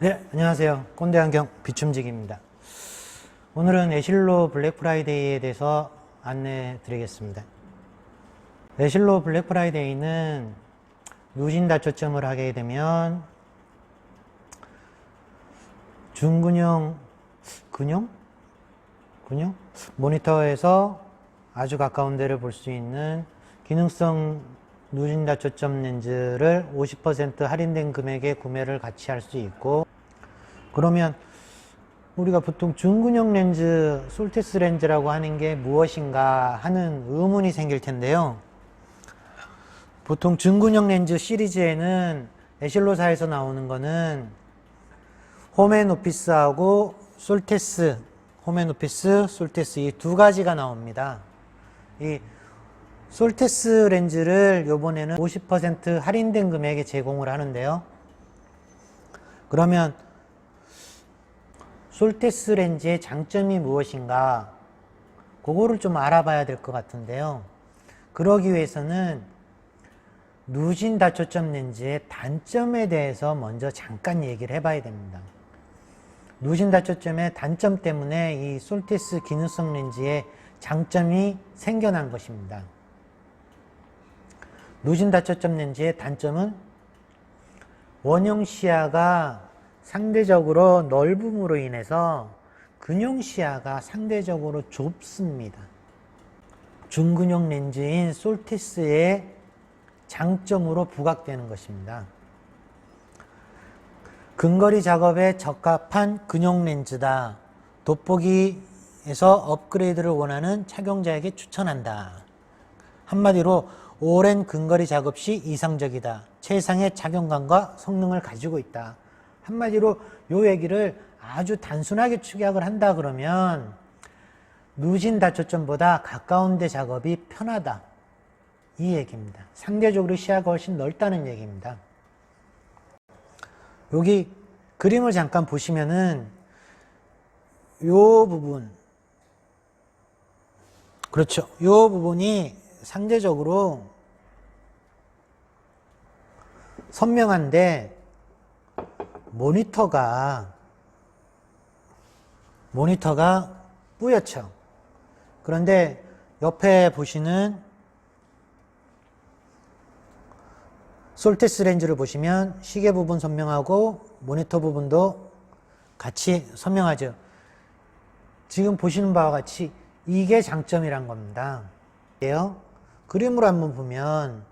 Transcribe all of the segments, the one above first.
네, 안녕하세요. 꼰대안경 비춤직입니다. 오늘은 애실로 블랙프라이데이에 대해서 안내 드리겠습니다. 애실로 블랙프라이데이는 누진 다초점을 하게 되면 중근형 근용 모니터에서 아주 가까운 데를 볼 수 있는 기능성 누진 다초점 렌즈를 50% 할인된 금액에 구매를 같이 할 수 있고, 그러면 우리가 보통 중근형 렌즈, 솔티스 렌즈라고 하는 게 무엇인가 하는 의문이 생길 텐데요. 보통 중근형 렌즈 시리즈에는 애실로사에서 나오는 거는 홈앤오피스하고 솔티스, 홈앤오피스, 솔티스 이 두 가지가 나옵니다. 이 솔티스 렌즈를 요번에는 50% 할인된 금액에 제공을 하는데요. 그러면 솔티스 렌즈의 장점이 무엇인가, 그거를 좀 알아봐야 될 것 같은데요. 그러기 위해서는 누진 다초점 렌즈의 단점에 대해서 먼저 잠깐 얘기를 해봐야 됩니다. 누진 다초점의 단점 때문에 이 솔티스 기능성 렌즈의 장점이 생겨난 것입니다. 누진 다초점 렌즈의 단점은 원형 시야가 상대적으로 넓음으로 인해서 근용 시야가 상대적으로 좁습니다. 중근용 렌즈인 솔티스의 장점으로 부각되는 것입니다. 근거리 작업에 적합한 근용 렌즈다. 돋보기에서 업그레이드를 원하는 착용자에게 추천한다. 한마디로 오랜 근거리 작업 시 이상적이다. 최상의 착용감과 성능을 가지고 있다. 한마디로 요 얘기를 아주 단순하게 축약을 한다 그러면 누진 다초점보다 가까운 데 작업이 편하다. 이 얘기입니다. 상대적으로 시야가 훨씬 넓다는 얘기입니다. 여기 그림을 잠깐 보시면은 요 부분, 그렇죠. 요 부분이 상대적으로 선명한데 모니터가 뿌옇죠. 그런데 옆에 보시는 솔티스 렌즈를 보시면 시계 부분 선명하고 모니터 부분도 같이 선명하죠. 지금 보시는 바와 같이 이게 장점이란 겁니다. 그림으로 한번 보면,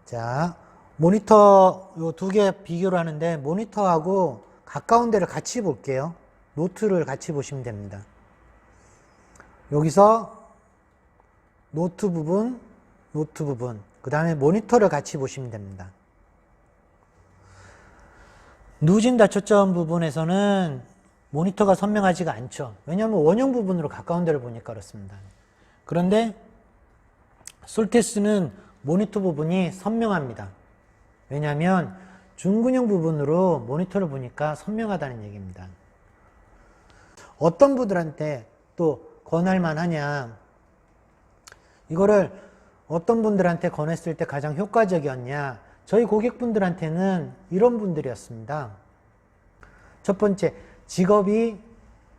자, 모니터 요 두 개 비교를 하는데 모니터하고 가까운 데를 같이 볼게요. 노트를 같이 보시면 됩니다. 여기서 노트 부분, 그 다음에 모니터를 같이 보시면 됩니다. 누진 다초점 부분에서는 모니터가 선명하지가 않죠. 왜냐하면 원형 부분으로 가까운 데를 보니까 그렇습니다. 그런데 솔티스는 모니터 부분이 선명합니다. 왜냐하면 중근형 부분으로 모니터를 보니까 선명하다는 얘기입니다. 어떤 분들한테 또 권할만 하냐, 이거를 어떤 분들한테 권했을 때 가장 효과적이었냐, 저희 고객분들한테는 이런 분들이었습니다. 첫 번째, 직업이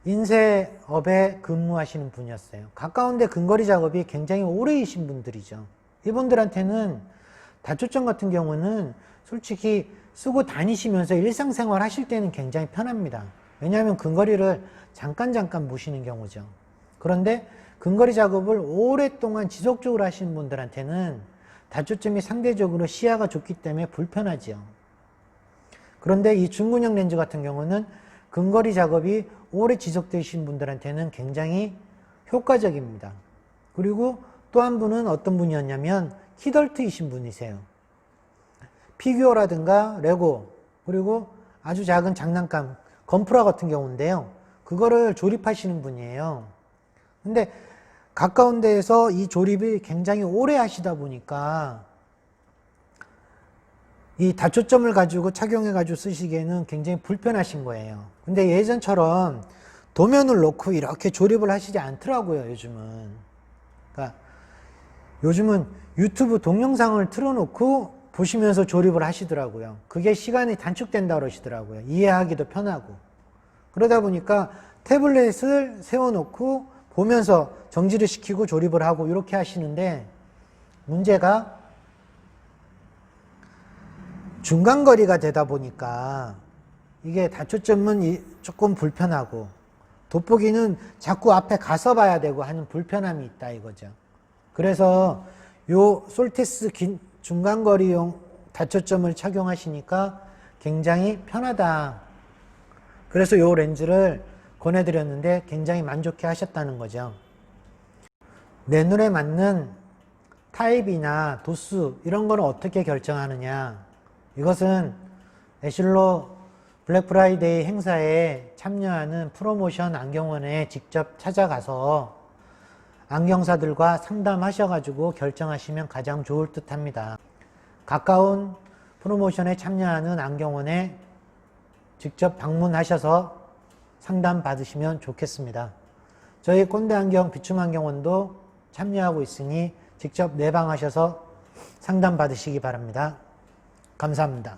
인쇄업에 근무하시는 분이었어요. 가까운데 근거리 작업이 굉장히 오래이신 분들이죠. 이분들한테는 다초점 같은 경우는 솔직히 쓰고 다니시면서 일상생활 하실 때는 굉장히 편합니다. 왜냐하면 근거리를 잠깐 보시는 경우죠. 그런데 근거리 작업을 오랫동안 지속적으로 하시는 분들한테는 다초점이 상대적으로 시야가 좁기 때문에 불편하죠. 그런데 이 중근형 렌즈 같은 경우는 근거리 작업이 오래 지속되신 분들한테는 굉장히 효과적입니다. 그리고 또 한 분은 어떤 분이었냐면 키덜트이신 분이세요. 피규어라든가 레고, 그리고 아주 작은 장난감, 건프라 같은 경우인데요. 그거를 조립하시는 분이에요. 근데 가까운 데에서 이 조립이 굉장히 오래 하시다 보니까 이 다초점을 가지고 착용해 가지고 쓰시기에는 굉장히 불편하신 거예요. 근데 예전처럼 도면을 놓고 이렇게 조립을 하시지 않더라고요, 요즘은. 그러니까 요즘은 유튜브 동영상을 틀어놓고 보시면서 조립을 하시더라고요. 그게 시간이 단축된다 그러시더라고요. 이해하기도 편하고. 그러다 보니까 태블릿을 세워놓고 보면서 정지를 시키고 조립을 하고 이렇게 하시는데, 문제가 중간거리가 되다 보니까 이게 단초점은 조금 불편하고, 돋보기는 자꾸 앞에 가서 봐야 되고 하는 불편함이 있다 이거죠. 그래서 요 솔티스 중간거리용 단초점을 착용하시니까 굉장히 편하다. 그래서 요 렌즈를 권해드렸는데 굉장히 만족해 하셨다는 거죠. 내 눈에 맞는 타입이나 도수 이런 거는 어떻게 결정하느냐. 이것은 에슐로 블랙 프라이데이 행사에 참여하는 프로모션 안경원에 직접 찾아가서 안경사들과 상담하셔가지고 결정하시면 가장 좋을 듯 합니다. 가까운 프로모션에 참여하는 안경원에 직접 방문하셔서 상담 받으시면 좋겠습니다. 저희 꼰대 안경 비춤 안경원도 참여하고 있으니 직접 내방하셔서 상담 받으시기 바랍니다. 감사합니다.